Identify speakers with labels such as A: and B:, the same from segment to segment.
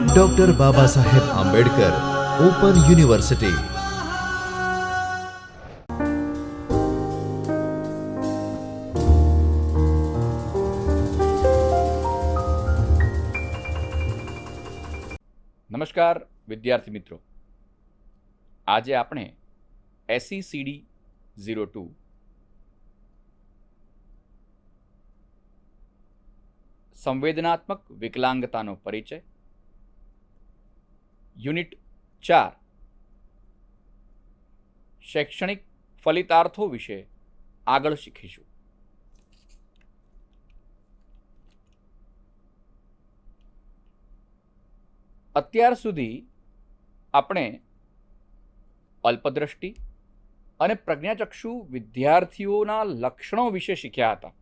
A: Doctor Baba Saheb Ambedkar open university.
B: નમસ્કાર વિદ્યાર્થી મિત્રો, આજે આપણે SECD 02 સંવેદનાત્મક વિકલાંગતાનો પરિચય યુનિટ 4 શૈક્ષણિક ફલિતાર્થો વિશે આગળ શીખીશું। અત્યાર સુધી આપણે અલ્પદ્રષ્ટિ અને પ્રજ્ઞાચક્ષુ વિદ્યાર્થીઓના લક્ષણો વિશે શીખ્યા હતા।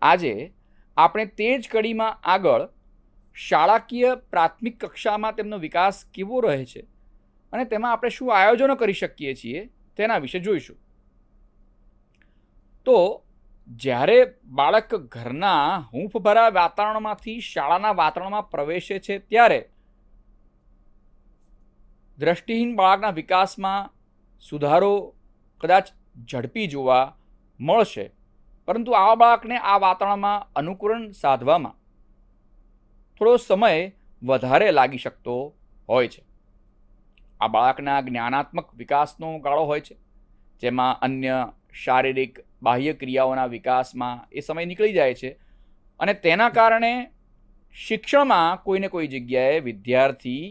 B: આજે આપણે તે જ કડીમાં આગળ શાળાકીય પ્રાથમિક કક્ષામાં તેમનો વિકાસ કેવો રહે છે અને તેમાં આપણે શું આયોજનો કરી શકીએ છીએ તેના વિશે જોઈશું। તો જ્યારે બાળક ઘરના હૂંફભરા વાતાવરણમાંથી શાળાના વાતાવરણમાં પ્રવેશે છે ત્યારે દ્રષ્ટિહીન બાળકના વિકાસમાં સુધારો કદાચ ઝડપી જોવા મળશે, પરંતુ આવા બાળકને આ વાતાવરણમાં અનુકૂરણ સાધવામાં થોડો સમય વધારે લાગી શકતો હોય છે। આ બાળકના જ્ઞાનાત્મક વિકાસનો ગાળો હોય છે, જેમાં અન્ય શારીરિક બાહ્ય ક્રિયાઓના વિકાસમાં એ સમય નીકળી જાય છે અને તેના કારણે શિક્ષણમાં કોઈને કોઈ જગ્યાએ વિદ્યાર્થી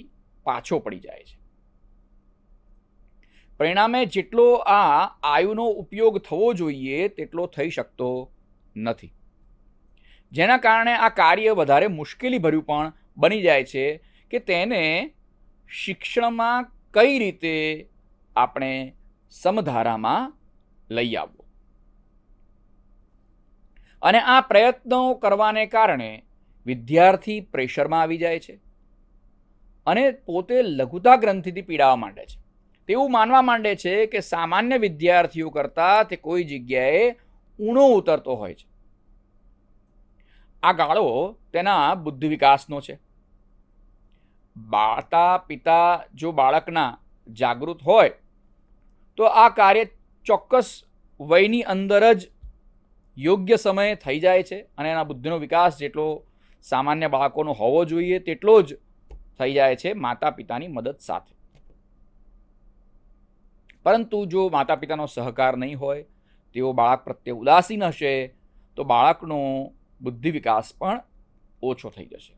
B: પાછો પડી જાય છે। પરિણામે જેટલો આ આયુનો ઉપયોગ થવો જોઈએ તેટલો થઈ શકતો નથી, જેના કારણે આ કાર્ય વધારે મુશ્કેલીભર્યું પણ બની જાય છે કે તેને શિક્ષણમાં કઈ રીતે આપણે સમધારામાં લઈ આવવું। અને આ પ્રયત્નો કરવાને કારણે વિદ્યાર્થી પ્રેશરમાં આવી જાય છે અને પોતે લઘુતા ગ્રંથિથી પીડાવા માંડે છે। તેવું માનવા માંડે છે કે સામાન્ય વિદ્યાર્થીઓ કરતાં તે કોઈ જગ્યાએ ઊણો ઉતરતો હોય છે। આ ગાળો તેના બુદ્ધિ વિકાસનો છે। માતા પિતા જો બાળકના જાગૃત હોય તો આ કાર્ય ચોક્કસ વયની અંદર જ યોગ્ય સમયે થઈ જાય છે અને એના બુદ્ધિનો વિકાસ જેટલો સામાન્ય બાળકોનો હોવો જોઈએ તેટલો જ થઈ જાય છે માતા પિતાની મદદ સાથે। પરંતુ જો માતા પિતાનો સહકાર નહીં હોય, તેઓ બાળક પ્રત્યે ઉદાસીન હશે, તો બાળકનો બુદ્ધિ વિકાસ પણ ઓછો થઈ જશે।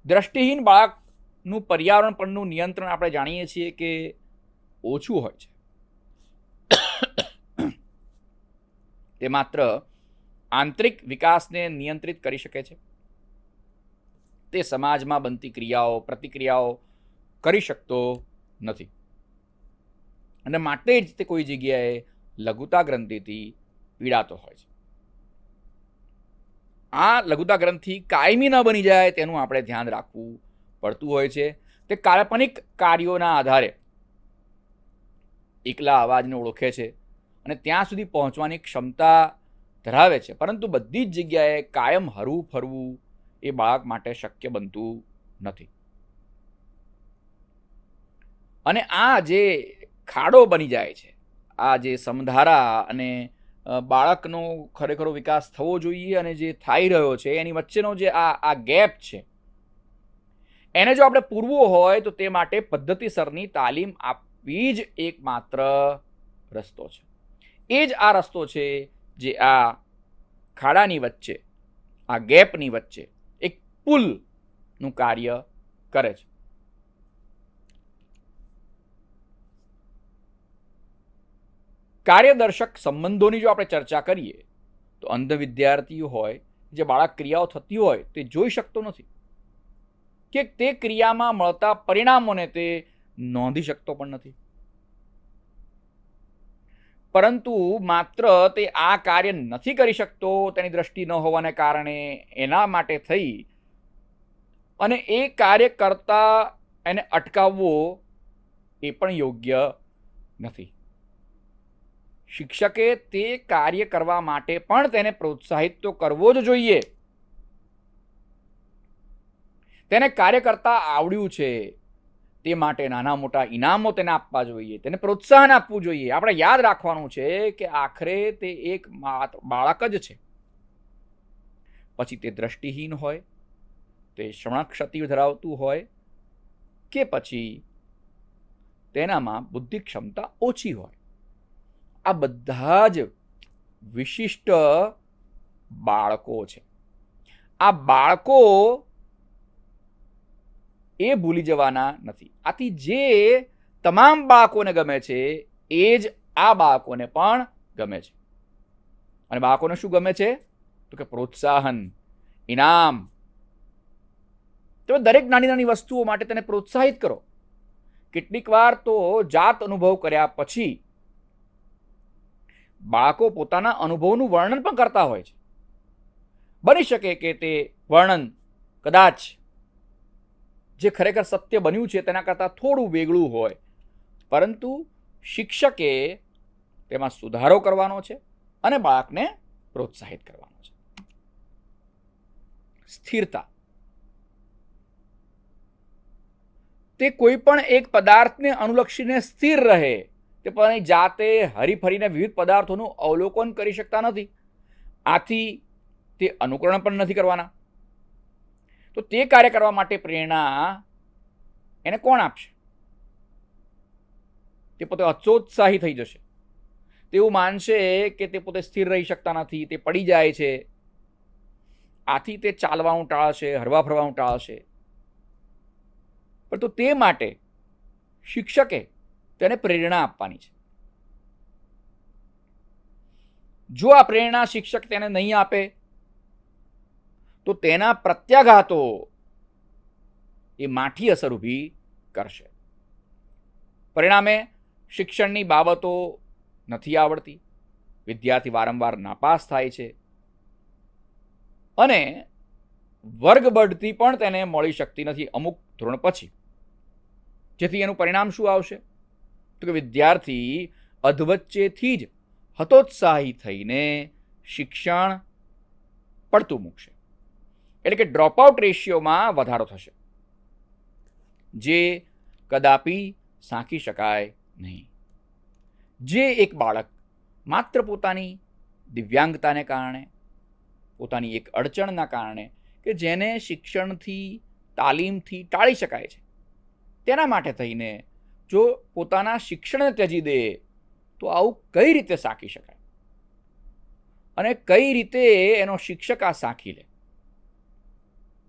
B: દ્રષ્ટિહીન બાળકનું પર્યાવરણ પરનું નિયંત્રણ આપણે જાણીએ છીએ કે ઓછું હોય છે। તે માત્ર આંતરિક વિકાસને નિયંત્રિત કરી શકે છે, તે સમાજમાં બનતી ક્રિયાઓ પ્રતિક્રિયાઓ કરી શકતો નથી અને માટે જ તે કોઈ જગ્યાએ લઘુતા ગ્રંથિથી પીડાતો હોય છે। આ લઘુતા ગ્રંથિ કાયમી ન બની જાય તેનું આપણે ધ્યાન રાખવું પડતું હોય છે। તે કાલ્પનિક કાર્યોના આધારે એકલા અવાજને ઓળખે છે અને ત્યાં સુધી પહોંચવાની ક્ષમતા ધરાવે છે, પરંતુ બધી જ જગ્યાએ કાયમ હરવું ફરવું એ બાળક માટે શક્ય બનતું નથી। અને આ જે ખાડો બની જાય છે, આ જે સમધારા અને બાળકનો ખરેખરો વિકાસ થવો જોઈએ અને જે થઈ રહ્યો છે એની વચ્ચેનો જે આ ગેપ છે, એને જો આપણે પૂરવો હોય તો તે માટે પદ્ધતિસરની તાલીમ આપવી જ એકમાત્ર રસ્તો છે। એ જ આ રસ્તો છે જે આ ખાડાની વચ્ચે, આ ગેપની વચ્ચે એક પુલનું કાર્ય કરે છે। કાર્યદર્શક સંબંધોની જો આપણે ચર્ચા કરીએ તો અંધ વિદ્યાર્થીઓ હોય, જે બાળક ક્રિયાઓ થતી હોય તે જોઈ શકતો નથી કે તે ક્રિયામાં મળતા પરિણામોને તે નોંધી શકતો પણ નથી, પરંતુ માત્ર તે આ કાર્ય નથી કરી શકતો તેની દ્રષ્ટિ ન હોવાને કારણે એના માટે થઈ અને એ કાર્ય કરતા એને અટકાવવો એ પણ યોગ્ય નથી। શિક્ષકે તે કાર્ય કરવા માટે પણ તેને પ્રોત્સાહિત તો કરવો જ જોઈએ. તેને કાર્ય કરતા આવડ્યું છે તે માટે નાના મોટા ઇનામો તેને આપવા જોઈએ, તેને પ્રોત્સાહન આપવું જોઈએ. આપણે યાદ રાખવાનું છે કે આખરે તે એક બાળક જ છે. પછી તે દ્રષ્ટિહીન હોય, તે શ્રવણ ક્ષતિ ધરાવતું હોય, કે પછી તેનામાં બુદ્ધિ ક્ષમતા ઓછી હોય, આ બધા જ વિશિષ્ટ બાળકો છે. આ બાળકો એ ભૂલી જવાના નથી. આથી જે તમામ બાળકોને ગમે છે એ જ આ બાળકોને પણ ગમે છે. અને બાળકોને શું ગમે છે? તો કે પ્રોત્સાહન, ઇનામ. તમે દરેક નાની નાની વસ્તુઓ માટે તેને પ્રોત્સાહિત કરો. કેટલીક વાર તો જાત અનુભવ કર્યા પછી બાળકો પોતાના અનુભવનું વર્ણન પણ કરતા હોય છે. બની શકે કે તે વર્ણન કદાચ જે ખરેખર સત્ય બન્યું છે તેના કરતાં થોડું વેગળું હોય, પરંતુ શિક્ષકે તેમાં સુધારો કરવાનો છે અને બાળકને પ્રોત્સાહિત કરવાનો છે. સ્થિરતા. તે કોઈ પણ એક પદાર્થને અનુલક્ષીને સ્થિર રહે. તે પોતાની જાતે હરીફરીને વિવિધ પદાર્થોનું અવલોકન કરી શકતા નથી. આથી તે અનુકરણ પણ નથી કરવાના. તો તે કાર્ય કરવા માટે પ્રેરણા એને કોણ આપશે? તે પોતે હતોત્સાહી થઈ જશે. તેવું માનશે કે તે પોતે સ્થિર રહી શકતા નથી, તે પડી જાય છે. આથી તે ચાલવાનું ટાળશે, હરવા ફરવાનું ટાળશે. પરંતુ તે માટે શિક્ષકે તેને પ્રેરણા આપવાની છે. જો આ પ્રેરણા શિક્ષક તેને નહીં આપે તો તેના પ્રત્યાઘાતો એ માઠી અસર ઊભી કરશે. પરિણામે શિક્ષણની બાબતો નથી આવડતી, વિદ્યાર્થી વારંવાર નાપાસ થાય છે અને વર્ગ બઢતી પણ તેને મળી શકતી નથી અમુક ધોરણ પછી. જેથી એનું પરિણામ શું આવશે? તો કે વિદ્યાર્થી અધવચ્ચેથી જ હતોત્સાહી થઈને શિક્ષણ પડતું મૂકશે. એટલે કે ડ્રોપઆઉટ રેશિયોમાં વધારો થશે, જે કદાપી સાંકી શકાય નહીં. જે એક બાળક માત્ર પોતાની દિવ્યાંગતાને કારણે, પોતાની એક અડચણના કારણે કે જેને શિક્ષણથી, તાલીમથી ટાળી શકાય છે, તેના માટે થઈને જો પોતાના શિક્ષણને ત્યજી દે તો આવું કઈ રીતે સાંકી શકાય? અને કઈ રીતે એનો શિક્ષક આ સાંકી લે?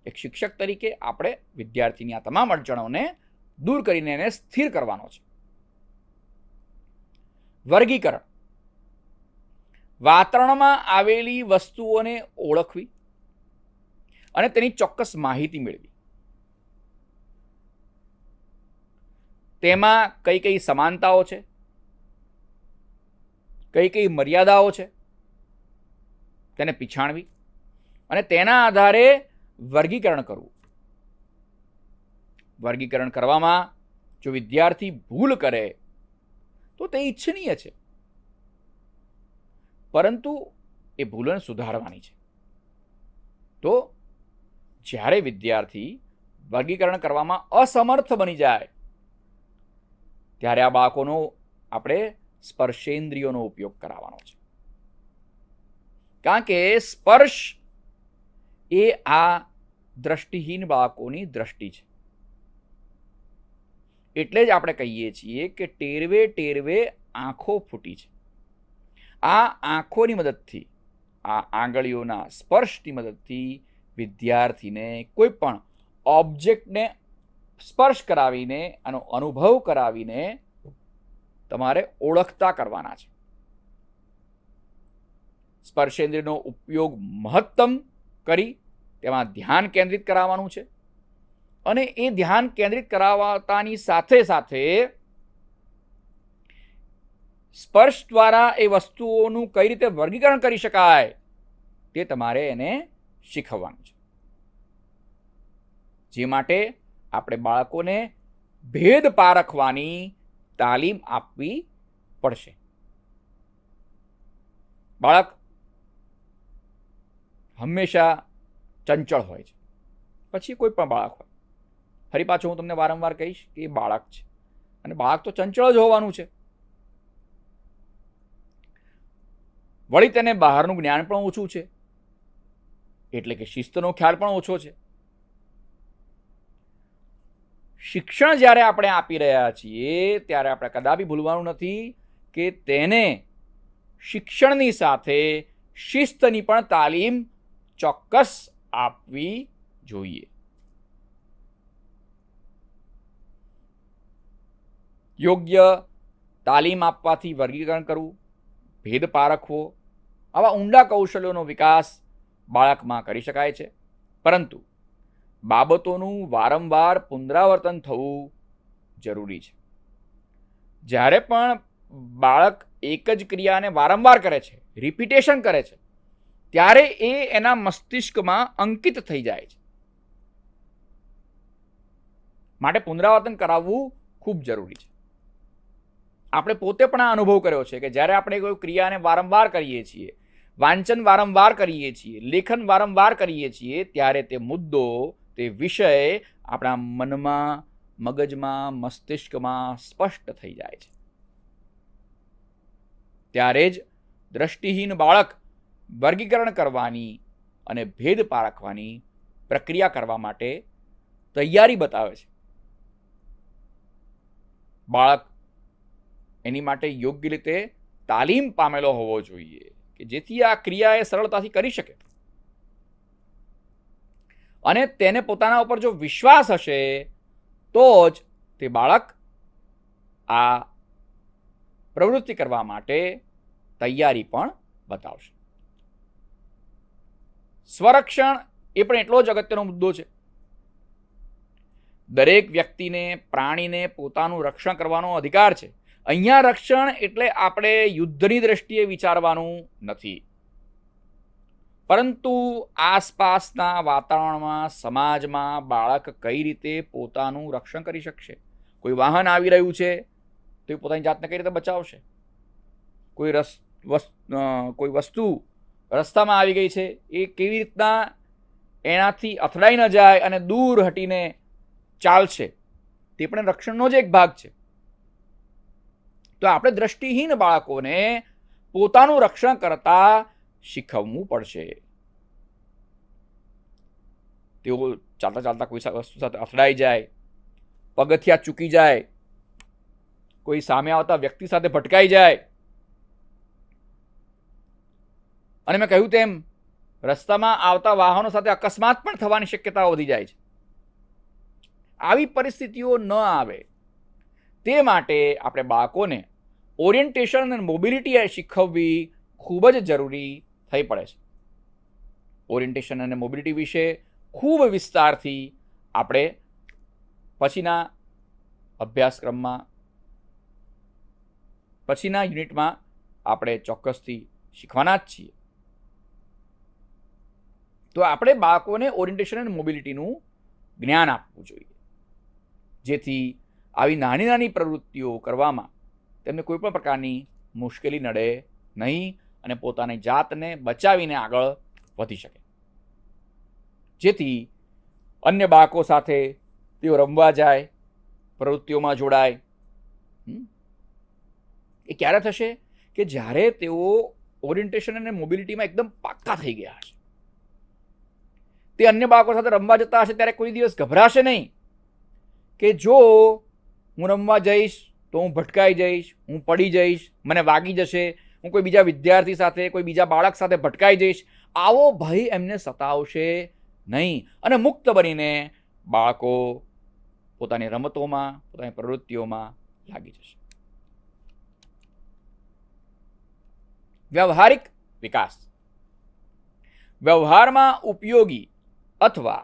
B: એક શિક્ષક તરીકે આપણે વિદ્યાર્થીની આ તમામ અડચણોને દૂર કરીને એને સ્થિર કરવાનો છે. વર્ગીકરણ. વાતાવરણમાં આવેલી વસ્તુઓને ઓળખવી અને તેની ચોક્કસ માહિતી મેળવી. તેમાં કઈ કઈ સમાનતાઓ છે, કઈ કઈ મર્યાદાઓ છે, તેને પીછાણવી અને તેના આધારે વર્ગીકરણ કરવું. વર્ગીકરણ કરવામાં જો વિદ્યાર્થી ભૂલ કરે તો તે ઈચ્છનીય છે, પરંતુ એ ભૂલોને સુધારવાની છે. તો જ્યારે વિદ્યાર્થી વર્ગીકરણ કરવામાં અસમર્થ બની જાય ત્યારે આ બાળકોનો આપણે સ્પર્શેન્દ્રિયોનો ઉપયોગ કરાવવાનો છે. કારણ કે સ્પર્શ એ આ દ્રષ્ટિહીન બાળકોની દ્રષ્ટિ છે. એટલે જ આપણે કહીએ છીએ કે ટેરવે ટેરવે આંખો ફૂટી છે. આ આંખોની મદદથી, આ આંગળીઓના સ્પર્શની મદદથી વિદ્યાર્થીને કોઈ પણ ઓબ્જેક્ટને સ્પર્શ કરાવીને, આનો અનુભવ કરાવીને તમારે ઓળખતા કરવાના છે. સ્પર્શેન્દ્રિયનો ઉપયોગ મહત્તમ કરી તેમાં ધ્યાન કેન્દ્રિત કરાવવાનું છે. અને એ ધ્યાન કેન્દ્રિત કરાવતાની સાથે સાથે સ્પર્શ દ્વારા એ વસ્તુઓનું કઈ રીતે વર્ગીકરણ કરી શકાય તે તમારે એને શીખવવાનું છે. જે માટે આપણે બાળકોને ભેદ પારખવાની તાલીમ આપવી પડશે. બાળક હંમેશા ચંચળ હોય છે, પછી કોઈ પણ બાળક હોય. ફરી પાછું હું તમને વારંવાર કહીશ કે એ બાળક છે, અને બાળક તો ચંચળ જ હોવાનું છે. વળી તેને બહારનું જ્ઞાન પણ ઓછું છે, એટલે કે શિસ્તનો ખ્યાલ પણ ઓછો છે. શિક્ષણ જ્યારે આપણે આપી રહ્યા છીએ ત્યારે આપણે કદાપી ભૂલવાનું નથી કે તેને શિક્ષણની સાથે શિસ્તની પણ તાલીમ ચોક્કસ આપવી જોઈએ. યોગ્ય તાલીમ આપવાથી વર્ગીકરણ કરવું, ભેદ પારખવો, આવા ઊંડા કૌશલ્યોનો વિકાસ બાળકમાં કરી શકાય છે. પરંતુ બાબતોનું વારંવાર પુનરાવર્તન થવું જરૂરી છે. જ્યારે પણ બાળક એક જ ક્રિયાને વારંવાર કરે છે, રિપીટેશન કરે છે, ત્યારે એ એના મસ્તિષ્કમાં અંકિત થઈ જાય છે. માટે પુનરાવર્તન કરાવવું ખૂબ જરૂરી છે. આપણે પોતે પણ આ અનુભવ કર્યો છે કે જ્યારે આપણે કોઈ ક્રિયાને વારંવાર કરીએ છીએ, વાંચન વારંવાર કરીએ છીએ, લેખન વારંવાર કરીએ છીએ, ત્યારે તે મુદ્દો, તે વિષય આપણા મનમાં, મગજમાં, મસ્તિષ્કમાં સ્પષ્ટ થઈ જાય છે. ત્યારે જ દ્રષ્ટિહીન બાળક વર્ગીકરણ કરવાની અને ભેદ પારખવાની પ્રક્રિયા કરવા માટે તૈયારી બતાવે છે. બાળક એની માટે યોગ્ય રીતે તાલીમ પામેલો હોવો જોઈએ કે જેથી આ ક્રિયા એ સરળતાથી કરી શકે. અને તેને પોતાના ઉપર જો વિશ્વાસ હશે તો જ તે બાળક આ પ્રવૃત્તિ કરવા માટે તૈયારી પણ બતાવશે. સ્વરક્ષણ એ પણ એટલો જ અગત્યનો મુદ્દો છે. દરેક વ્યક્તિને, પ્રાણીને પોતાનું રક્ષણ કરવાનો અધિકાર છે. અહીંયા રક્ષણ એટલે આપણે યુદ્ધની દ્રષ્ટિએ વિચારવાનું નથી, પરંતુ આસપાસના વાતાવરણમાં, સમાજમાં બાળક કઈ રીતે પોતાનું રક્ષણ કરી શકશે. કોઈ વાહન આવી રહ્યું છે તો એ પોતાની જાતને કઈ રીતે બચાવશે. કોઈ વસ્તુ રસ્તામાં આવી ગઈ છે, એ કેવી રીતના એનાથી અથડાઈ ન જાય અને દૂર હટીને ચાલશે, તે પણ રક્ષણનો જ એક ભાગ છે. તો આપણે દ્રષ્ટિહીન બાળકોને પોતાનું રક્ષણ કરતા શીખવવું પડશે. તેઓ ચાલતા ચાલતા કોઈ વસ્તુ સાથે અથડાઈ જાય, પગથિયા ચૂકી જાય, કોઈ સામે આવતા વ્યક્તિ સાથે ભટકાઈ જાય, અને મેં કહ્યું તેમ રસ્તામાં આવતા વાહનો સાથે અકસ્માત પણ થવાની શક્યતાઓ વધી જાય છે. આવી પરિસ્થિતિઓ ન આવે તે માટે આપણે બાળકોને ઓરિએન્ટેશન અને મોબિલિટી શીખવવી ખૂબ જ જરૂરી થઈ પડે છે. ઓરિએન્ટેશન અને મોબિલિટી વિશે ખૂબ વિસ્તારથી આપણે પછીના અભ્યાસક્રમમાં, પછીના યુનિટમાં આપણે ચોક્કસથી શીખવાના જ છીએ. તો આપણે બાળકોને ઓરિએન્ટેશન અને મોબિલિટીનું જ્ઞાન આપવું જોઈએ, જેથી આવી નાની નાની પ્રવૃત્તિઓ કરવામાં તેમને કોઈ પણ પ્રકારની મુશ્કેલી નડે નહીં અને પોતાની જાતને બચાવીને આગળ વધી શકે. જેથી અન્ય બાળકો સાથે તેઓ રમવા જાય, પ્રવૃત્તિઓમાં જોડાય. એ ક્યારે થશે કે જ્યારે તેઓ ઓરિએન્ટેશન અને મોબિલિટીમાં એકદમ પાક્કા થઈ ગયા હશે. તે અન્ય બાળકો સાથે રમવા જતા હશે ત્યારે કોઈ દિવસ ગભરાશે નહીં કે જો હું રમવા જઈશ તો હું ભટકાઈ જઈશ, હું પડી જઈશ, મને વાગી જશે, હું કોઈ બીજા વિદ્યાર્થી સાથે, કોઈ બીજા બાળક સાથે ભટકાઈ જઈશ. આવો ભય એમને સતાવશે નહીં અને મુક્ત બનીને બાળકો પોતાની રમતોમાં, પોતાની પ્રવૃત્તિઓમાં લાગી જશે. વ્યવહારિક વિકાસ. વ્યવહારમાં ઉપયોગી અથવા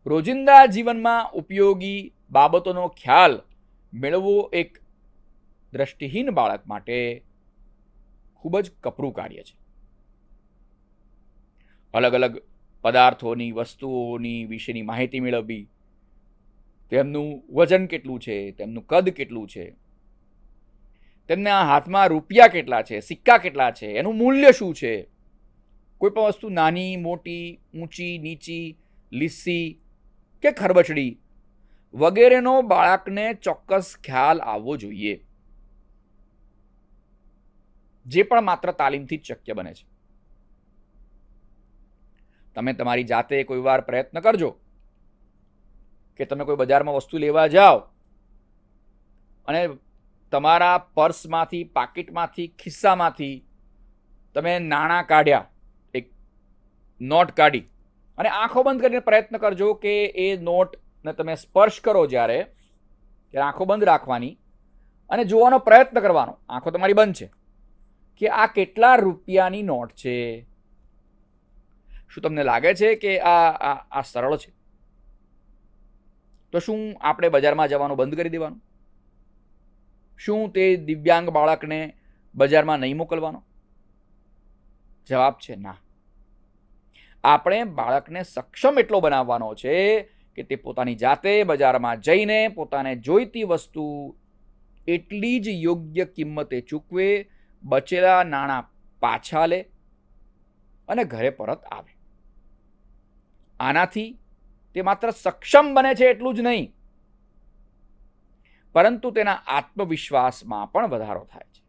B: રોજિંદા જીવનમાં ઉપયોગી બાબતોનો ખ્યાલ મેળવવો એક દ્રષ્ટિહીન બાળક માટે ખૂબ જ કપરું કાર્ય છે. અલગ અલગ પદાર્થોની, વસ્તુઓની વિશેની માહિતી મેળવવી, તેમનું વજન કેટલું છે, તેમનું કદ કેટલું છે, તેમના હાથમાં રૂપિયા કેટલા છે, સિક્કા કેટલા છે, એનું મૂલ્ય શું છે, કોઈ પણ વસ્તુ નાની મોટી, ઊંચી નીચી, લીસી કે ખરબચડી વગેરેનો બાળકને ચોક્કસ ખ્યાલ આવવો જોઈએ, જે પણ માત્ર તાલીમથી જ શક્ય બને છે. તમે તમારી જાતે કોઈ વાર પ્રયત્ન કરજો કે તમે કોઈ બજારમાં વસ્તુ લેવા જાઓ અને તમારા પર્સમાંથી, પાકીટમાંથી, ખિસ્સામાંથી તમે નાણાં કાઢ્યા, એક નોટ કાઢી અને આંખો બંધ કરીને પ્રયત્ન કરજો કે એ નોટને તમે સ્પર્શ કરો જ્યારે ત્યારે આંખો બંધ રાખવાની અને જોવાનો પ્રયત્ન કરવાનો, આંખો તમારી બંધ છે, કે આ કેટલા રૂપિયાની નોટ છે. શું તમને લાગે છે કે આ સરળ છે? તો શું આપણે બજારમાં જવાનું બંધ કરી દેવાનું? શું તે દિવ્યાંગ બાળકને બજારમાં નહીં મોકલવાનો? જવાબ છે ના. આપણે બાળકને સક્ષમ એટલો બનાવવાનો છે કે તે પોતાની જાતે બજારમાં જઈને પોતાને જોઈતી વસ્તુ એટલી જ યોગ્ય કિંમતે ચૂકવે, બચેલા નાણાં પાછા લે અને ઘરે પરત આવે. આનાથી તે માત્ર સક્ષમ બને છે એટલું જ નહીં, પરંતુ તેના આત્મવિશ્વાસમાં પણ વધારો થાય છે,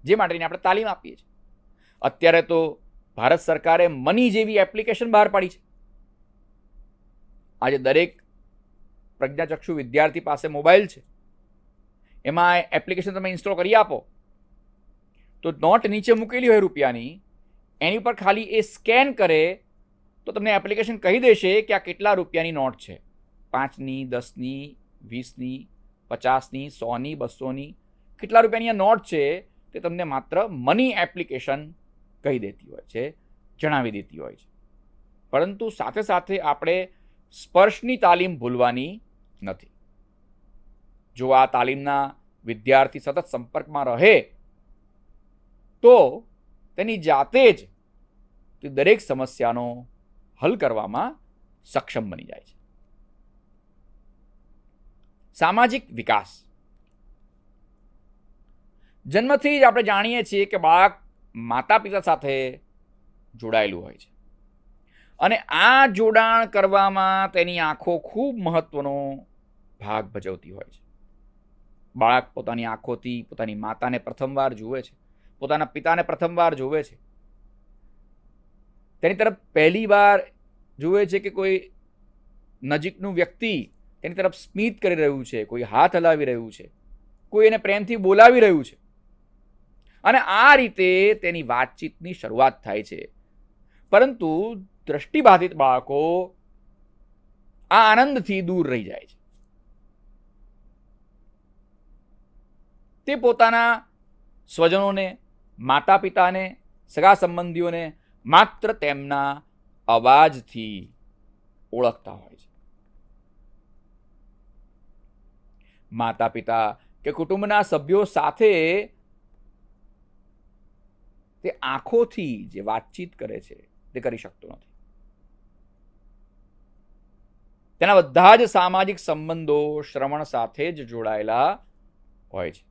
B: જે માટેની આપણે તાલીમ આપીએ છીએ. અત્યારે તો ભારત સરકારે મની જેવી એપ્લિકેશન બહાર પાડી છે. આજે દરેક પ્રજ્ઞાચક્ષુ વિદ્યાર્થી પાસે મોબાઈલ છે. એમાં એપ્લિકેશન તમે ઇન્સ્ટોલ કરી આપો તો નોટ નીચે મૂકેલી હોય રૂપિયાની, એની પર ખાલી એ સ્કેન કરે તો તમને એપ્લિકેશન કહી દેશે કે આ કેટલા રૂપિયાની નોટ છે. 5ની, 10ની, 20ની, 50ની, 100ની, 200ની કેટલા રૂપિયાની આ નોટ છે તે તમને માત્ર મની એપ્લિકેશન કહી દેતી હોય છે, જણાવી દેતી હોય છે. પરંતુ સાથે સાથે આપણે સ્પર્શની તાલીમ ભૂલવાની નથી. જો આ તાલીમના વિદ્યાર્થી સતત સંપર્કમાં રહે તો તેની જાતે જ તે દરેક સમસ્યાનો હલ કરવામાં સક્ષમ બની જાય છે. સામાજિક વિકાસ. જન્મથી જ આપણે જાણીએ છીએ કે બાળક માતા પિતા સાથે જોડાયેલું હોય છે અને આ જોડાણ કરવામાં તેની આંખો ખૂબ મહત્વનો ભાગ ભજવતી હોય છે. બાળક પોતાની આંખોથી પોતાની માતાને પ્રથમવાર જુએ છે, પોતાના પિતાને પ્રથમવાર જુએ છે, તેની તરફ પહેલી વાર જુએ છે કે કોઈ નજીકનું વ્યક્તિ તેની તરફ સ્મિત કરી રહ્યું છે, કોઈ હાથ હલાવી રહ્યું છે, કોઈ એને પ્રેમથી બોલાવી રહ્યું છે, અને આ રીતે તેની વાતચીતની શરૂઆત થાય છે. પરંતુ દ્રષ્ટિબાધિત બાળકો આ આનંદથી દૂર રહી જાય છે. તે પોતાના સ્વજનોને, માતા પિતાને, સગા સંબંધીઓને માત્ર તેમના અવાજથી ઓળખતા હોય છે. માતા પિતા કે કુટુંબના સભ્યો સાથે તે આંખોથી જે વાતચીત કરે છે તે કરી શકતો નથી. તેના બધા જ સામાજિક સંબંધો શ્રવણ સાથે જ જોડાયેલા હોય છે.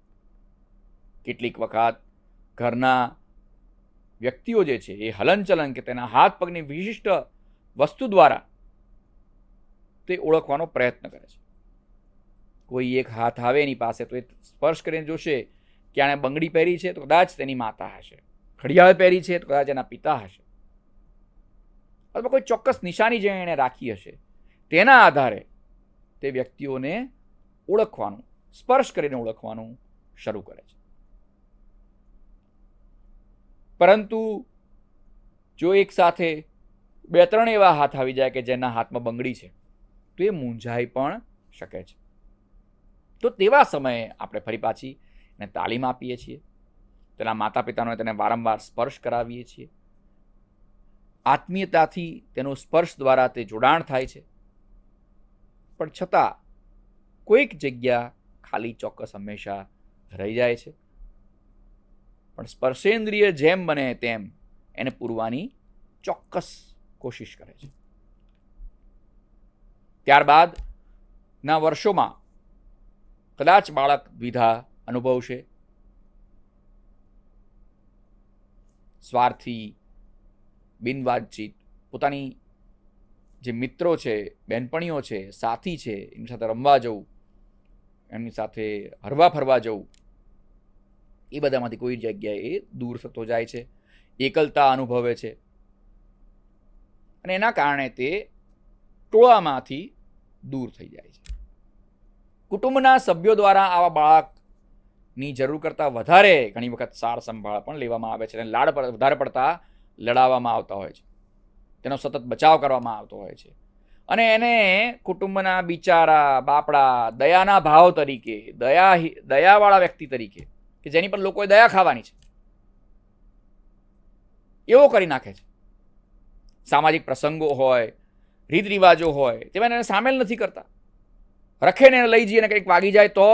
B: કેટલીક વખત ઘરના વ્યક્તિઓ જે છે એ હલનચલન કે તેના હાથ પગની વિશિષ્ટ વસ્તુ દ્વારા તે ઓળખવાનો પ્રયત્ન કરે છે. કોઈ એક હાથ આવે એની પાસે તો એ સ્પર્શ કરીને જોશે કે આણે બંગડી પહેરી છે તો કદાચ તેની માતા હશે, ઘડિયાળ પહેરી છે તો કદાચ એના પિતા હશે, અથવા કોઈ ચોક્કસ નિશાની જે એણે રાખી હશે તેના આધારે તે વ્યક્તિઓને ઓળખવાનું, સ્પર્શ કરીને ઓળખવાનું શરૂ કરે છે. પરંતુ જો એક સાથે 2-3 એવા હાથ આવી જાય કે જેના હાથમાં બંગડી છે તો એ મૂંઝાઈ પણ શકે છે. તો તેવા સમયે આપણે ફરી પાછી એને તાલીમ આપીએ છીએ, તેના માતા પિતાનો તેને વારંવાર સ્પર્શ કરાવીએ છીએ. આત્મીયતાથી તેનો સ્પર્શ દ્વારા તે જોડાણ થાય છે, પણ છતાં કોઈક જગ્યા ખાલી ચોક્કસ હંમેશા રહી જાય છે. પણ સ્પર્શેન્દ્રિય જેમ બને તેમ એને પૂરવાની ચોક્કસ કોશિશ કરે છે. ત્યારબાદના વર્ષોમાં કદાચ બાળક દ્વિધા અનુભવશે, સ્વાર્થી, બિનવાતચીત, પોતાની જે મિત્રો છે, બહેનપણીઓ છે, સાથી છે, એમની સાથે રમવા જવું, એમની સાથે હરવા ફરવા જવું, એ બધામાંથી કોઈ જગ્યાએ દૂર થતો જાય છે, એકલતા અનુભવે છે, અને એના કારણે તે ટોળામાંથી દૂર થઈ જાય છે. કુટુંબના સભ્યો દ્વારા આવા બાળકની જરૂર કરતાં વધારે ઘણી વખત સાર સંભાળ પણ લેવામાં આવે છે અને લાડ વધારે પડતા લડાવવામાં આવતા હોય છે, તેનો સતત બચાવ કરવામાં આવતો હોય છે, અને એને કુટુંબના બિચારા બાપડા દયાના ભાવ તરીકે, દયાવાળા વ્યક્તિ તરીકે, કે જેની પર લોકોએ દયા ખાવાની છે, એવો કરી નાખે છે. સામાજિક પ્રસંગો હોય, રીત રિવાજો હોય, તેમાં એને સામેલ નથી કરતા. રખેને લઈ જઈને કંઈક વાગી જાય તો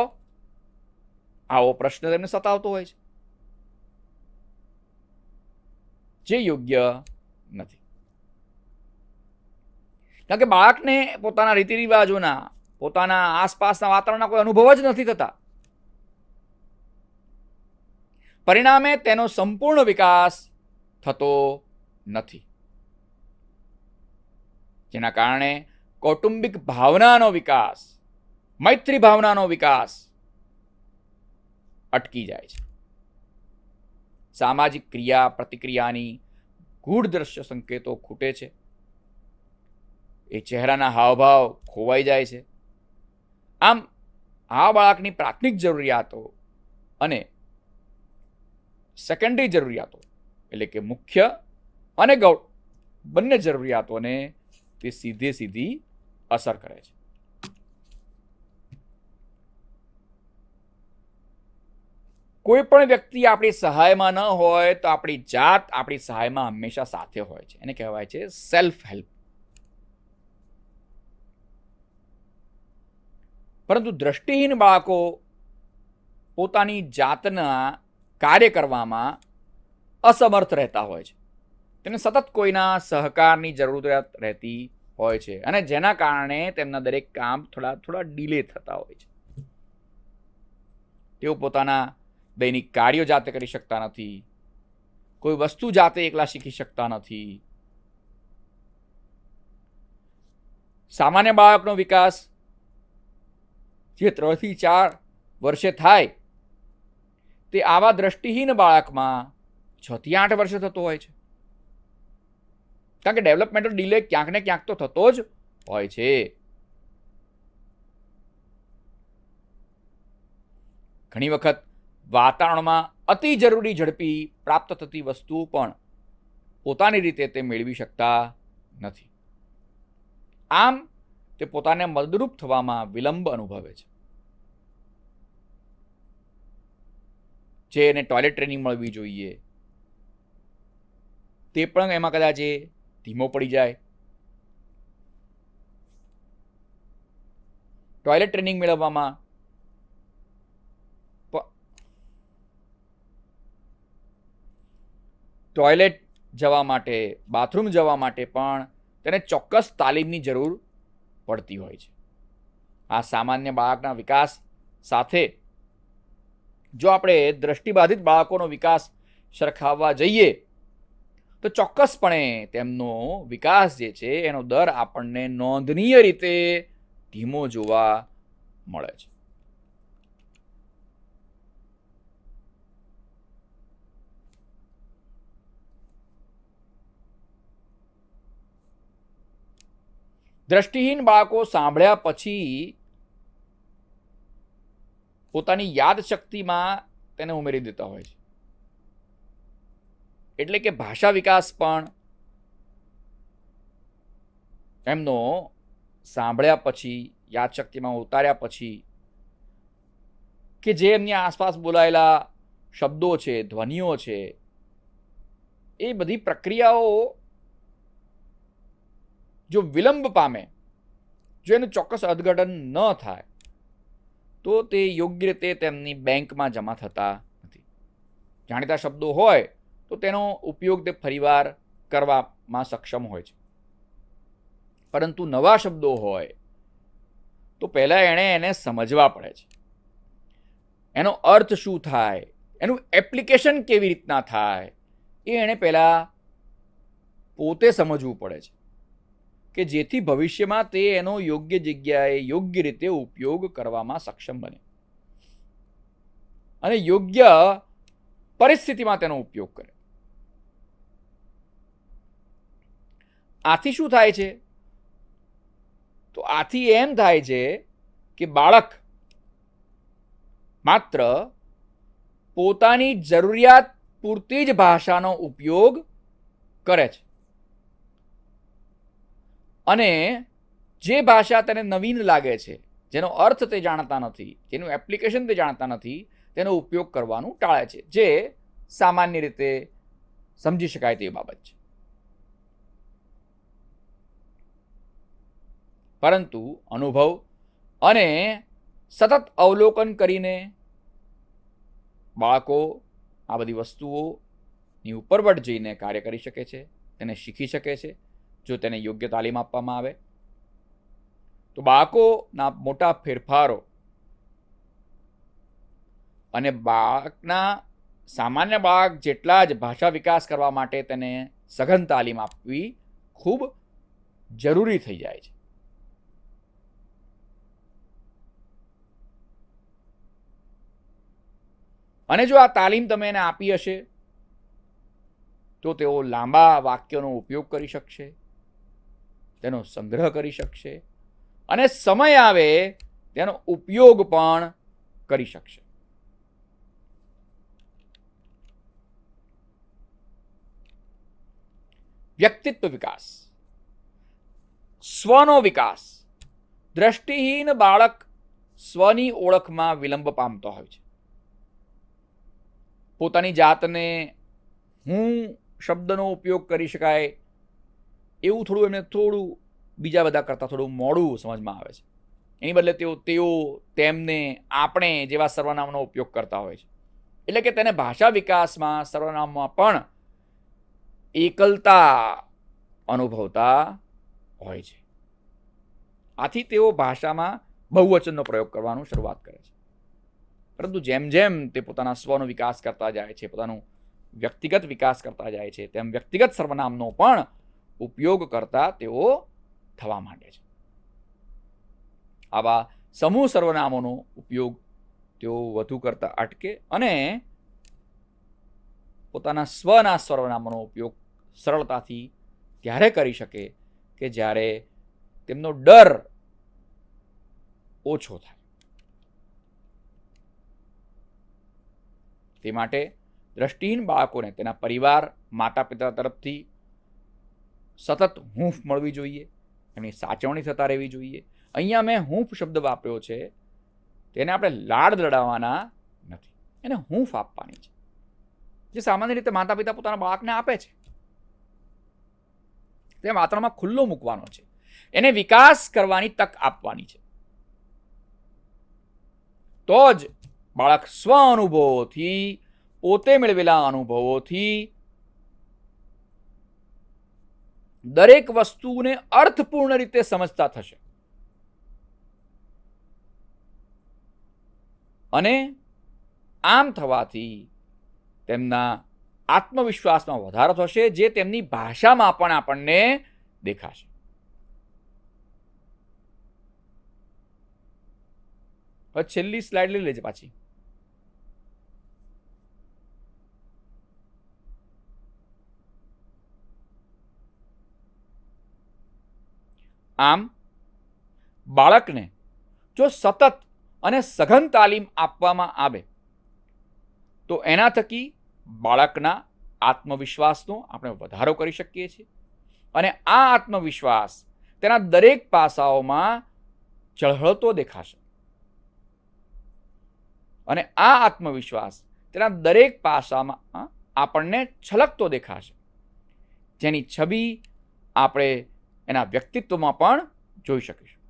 B: આવો પ્રશ્ન તેમને સતાવતો હોય છે, જે યોગ્ય નથી. કારણ કે બાળકને પોતાના રીતિ રિવાજોના, પોતાના આસપાસના વાતાવરણના કોઈ અનુભવ જ નથી થતા. પરિણામે તેનો સંપૂર્ણ વિકાસ થતો નથી, જેના કારણે કૌટુંબિક ભાવનાનો વિકાસ, મૈત્રી ભાવનાનો વિકાસ અટકી જાય છે. સામાજિક ક્રિયા પ્રતિક્રિયાની ગૂઢ દ્રશ્ય સંકેતો ખૂટે છે, એ ચહેરાના હાવભાવ ખોવાઈ જાય છે. આમ આ બાળકની પ્રાથમિક જરૂરિયાતો અને સેકન્ડરી જરૂરિયાતો, એટલે કે મુખ્ય અને ગૌણ બંને જરૂરિયાતોને તે સીધી અસર કરે છે. કોઈ પણ વ્યક્તિ આપણી સહાયમાં ન હોય તો આપણી જાત આપણી સહાયમાં હંમેશા સાથે હોય છે. એને કહેવાય છે સેલ્ફ હેલ્પ. પરંતુ દ્રષ્ટિહીન બાળકો પોતાની જાતના કાર્ય કરવામાં અસમર્થ રહેતા હોય છે. તેને સતત કોઈના સહકારની જરૂરિયાત રહેતી હોય છે, અને જેના કારણે તેમના દરેક કામ થોડા ડીલે થતા હોય છે. તેઓ પોતાના દૈનિક કાર્યો જાતે કરી શકતા નથી, કોઈ વસ્તુ જાતે એકલા શીખી શકતા નથી. સામાન્ય બાળકનો વિકાસ જે 3 થી 4 વર્ષે થાય તે આવા દ્રષ્ટિહીન બાળકમાં 6 થી 8 વર્ષે થતો હોય છે. કારણ કે ડેવલપમેન્ટલ ડિલે ક્યાંક ને ક્યાંક તો થતો જ હોય છે. ઘણી વખત વાતાવરણમાં અતિ જરૂરી ઝડપી પ્રાપ્ત થતી વસ્તુઓ પણ પોતાની રીતે તે મેળવી શકતા નથી. આમ તે પોતાને મદદરૂપ થવામાં વિલંબ અનુભવે છે. જે એને ટોયલેટ ટ્રેનિંગ મળવી જોઈએ તે પણ એમાં કદાચ એ ધીમો પડી જાય. ટોયલેટ ટ્રેનિંગ મેળવવામાં ટોયલેટ જવા માટે, બાથરૂમ જવા માટે પણ તેને ચોક્કસ તાલીમની જરૂર પડતી હોય છે. આ સામાન્ય બાળકના વિકાસ સાથે જો આપણે દ્રષ્ટિબાધિત બાળકોનો વિકાસ સરખાવવા જઈએ તો ચોક્કસપણે તેમનો વિકાસ જે છે એનો દર આપણને નોંધનીય રીતે ધીમો જોવા મળે છે. દ્રષ્ટિહીન બાળકો સાંભળ્યા પછી પોતાની યાદશક્તિમાં તેને ઉમેરી દેતા હોય છે. એટલે કે ભાષા વિકાસ પણ એમનો સાંભળ્યા પછી, યાદશક્તિમાં ઉતાર્યા પછી કે જે એમની આસપાસ બોલાયેલા શબ્દો છે, ધ્વનિઓ છે, એ બધી પ્રક્રિયાઓ જો વિલંબ પામે, જો એનું ચોક્કસ અર્થઘટન ન થાય તો તે યોગ્ય રીતે તેમની બેંકમાં જમા થતા નથી. જાણીતા શબ્દો હોય તો તેનો ઉપયોગ તે ફરીવાર કરવામાં સક્ષમ હોય છે, પરંતુ નવા શબ્દો હોય તો પહેલાં એને સમજવા પડે છે. એનો અર્થ શું થાય, એનું એપ્લિકેશન કેવી રીતના થાય, એ એણે પહેલાં પોતે સમજવું પડે છે કે જેથી ભવિષ્યમાં તે એનો યોગ્ય જગ્યાએ યોગ્ય રીતે ઉપયોગ કરવામાં સક્ષમ બને અને યોગ્ય પરિસ્થિતિમાં તેનો ઉપયોગ કરે. આથી શું થાય છે? તો આથી એમ થાય છે કે બાળક માત્ર પોતાની જરૂરિયાત પૂરતી જ ભાષાનો ઉપયોગ કરે છે અને જે ભાષા તેને નવીન લાગે છે, જેનો અર્થ તે જાણતા નથી, જેનું એપ્લિકેશન તે જાણતા નથી, તેનો ઉપયોગ કરવાનું ટાળે છે, જે સામાન્ય રીતે સમજી શકાય તેવી બાબત છે. પરંતુ અનુભવ અને સતત અવલોકન કરીને બાળકો આ બધી વસ્તુઓની ઉપરવટ જઈને કાર્ય કરી શકે છે, તેને શીખી શકે છે. જો તેને યોગ્ય તાલીમ આપવામાં આવે તો બાળકોના મોટા ફેરફારો અને બાળકના સામાન્ય બાળક જેટલા જ ભાષા વિકાસ કરવા માટે તેને સઘન તાલીમ આપવી ખૂબ જરૂરી થઈ જાય છે. અને જો આ તાલીમ તમે એને આપી હશે તો તેઓ લાંબા વાક્યોનો ઉપયોગ કરી શકશે, તેનો સંગ્રહ કરી શકશે અને સમય આવે તેનો ઉપયોગ પણ કરી શકશે. વ્યક્તિત્વ વિકાસ, સ્વનો વિકાસ. દ્રષ્ટિહીન બાળક સ્વની ઓળખમાં વિલંબ પામતો હોય છે. પોતાની જાતને હું શબ્દનો ઉપયોગ કરી શકાય એવું થોડું એમને બીજા બધા કરતાં થોડું મોડું સમજમાં આવે છે. એની બદલે તેઓ તેમને આપણે જેવા સર્વનામનો ઉપયોગ કરતા હોય છે. એટલે કે તેને ભાષા વિકાસમાં સર્વનામમાં પણ એકલતા અનુભવતા હોય છે. આથી તેઓ ભાષામાં બહુવચનનો પ્રયોગ કરવાનું શરૂઆત કરે છે. પરંતુ જેમ જેમ તે પોતાના સ્વનો વિકાસ કરતા જાય છે, પોતાનું વ્યક્તિગત વિકાસ કરતા જાય છે, તેમ વ્યક્તિગત સર્વનામનો પણ ઉપયોગ કરતા તેઓ થવા માંડે છે. આવા સમૂહ સર્વનામોનો ઉપયોગ તેઓ વધુ કરતા અટકે અને પોતાના સ્વના સર્વનામોનો ઉપયોગ સરળતાથી ત્યારે કરી શકે કે જ્યારે તેમનો ડર ઓછો થાય. તે માટે દ્રષ્ટિહીન બાળકોને તેના પરિવાર, માતા પિતા તરફથી સતત હૂંફ મળવી જોઈએ, એમની સાચવણી થતા રહેવી જોઈએ. અહીંયા મેં હૂંફ શબ્દ વાપર્યો છે, તેને આપણે લાડ લડાવવાના નથી, એને હૂંફ આપવાની છે, જે સામાન્ય રીતે માતા પિતા પોતાના બાળકને આપે છે. તે વાતાવરણમાં ખુલ્લો મૂકવાનો છે, એને વિકાસ કરવાની તક આપવાની છે. તો જ બાળક સ્વ અનુભવોથી, પોતે મેળવેલા અનુભવોથી દરેક વસ્તુને અર્થપૂર્ણ રીતે સમજતા થશે અને આમ થવાથી તેમના આત્મવિશ્વાસમાં વધારો થશે, જે તેમની ભાષામાં પણ આપણને દેખાશે. હવે છેલ્લી સ્લાઇડ લઈ લેજે પાછી. આમ બાળકને જો સતત અને સઘન તાલીમ આપવામાં આવે તો એના થકી બાળકના આત્મવિશ્વાસનો આપણે વધારો કરી શકીએ છીએ અને આ આત્મવિશ્વાસ તેના દરેક પાસાઓમાં ઝળહળતો દેખાશે અને આ આત્મવિશ્વાસ તેના દરેક પાસામાં આપણને છલકતો દેખાશે, જેની છબી આપણે એના વ્યક્તિત્વમાં પણ જોઈ શકીશું.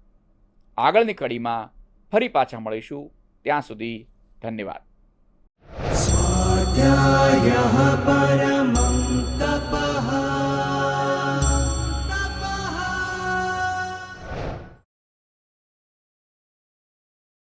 B: આગળની કડીમાં ફરી પાછા મળીશું. ત્યાં સુધી ધન્યવાદ. સ્વાધ્યાયઃ પરમઃ